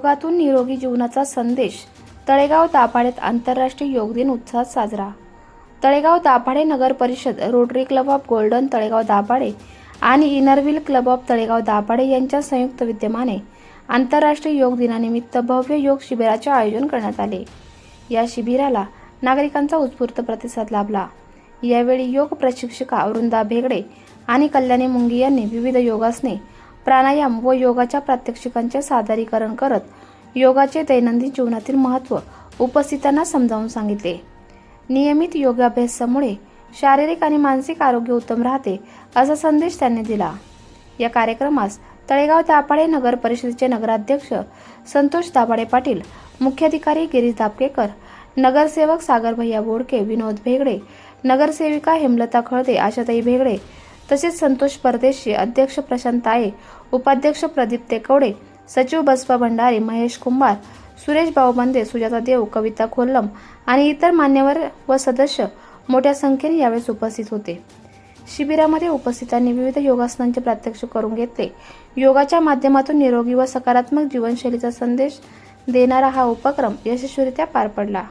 योगातून निरोगी जीवनाचा संदेश. तळेगाव दाभाडेत आंतरराष्ट्रीय योग दिन उत्साहात साजरा. तळेगाव दाभाडे नगर परिषद, Rotary club of golden Talegaon Dabhade आणि Inner Wheel club of Talegaon Dabhade यांच्या संयुक्त विद्यमाने आंतरराष्ट्रीय योग दिनानिमित्त भव्य योग शिबिराचे आयोजन करण्यात आले. या शिबिराला नागरिकांचा उत्स्फूर्त प्रतिसाद लाभला. यावेळी योग प्रशिक्षिका वृंदा भेगडे आणि कल्याणी मुंगी यांनी विविध योगासने, प्राणायाम व योगाच्या प्रात्यक्षिकांचे सादरीकरण करत योगाचे दैनंदिन जीवनातील महत्त्व उपस्थितांना समजावून सांगितले. नियमित योगाभ्यासामुळे शारीरिक आणि मानसिक आरोग्य उत्तम राहते असा संदेश त्यांनी दिला. या कार्यक्रमास तळेगाव दाभाडे नगर परिषदेचे नगराध्यक्ष संतोष दाभाडे पाटील, मुख्याधिकारी गिरीश दाभकेकर, नगरसेवक सागर भैया बोडके, विनोद भेगडे, नगरसेविका हेमलता खळदे, आशाताई भेगडे तसेच संतोष परदेशी, अध्यक्ष प्रशांत ताये, उपाध्यक्ष प्रदीप तेकवडे, सचिव बसपा भंडारी, महेश कुंभार, सुरेश बावबंदे, सुजाता देव, कविता खोल्लम आणि इतर मान्यवर व सदस्य मोठ्या संख्येने यावेळेस उपस्थित होते. शिबिरामध्ये उपस्थितांनी विविध योगासनांचे प्रात्यक्षिक करून घेतले. योगाच्या माध्यमातून निरोगी व सकारात्मक जीवनशैलीचा संदेश देणारा हा उपक्रम यशस्वीरित्या पार पडला.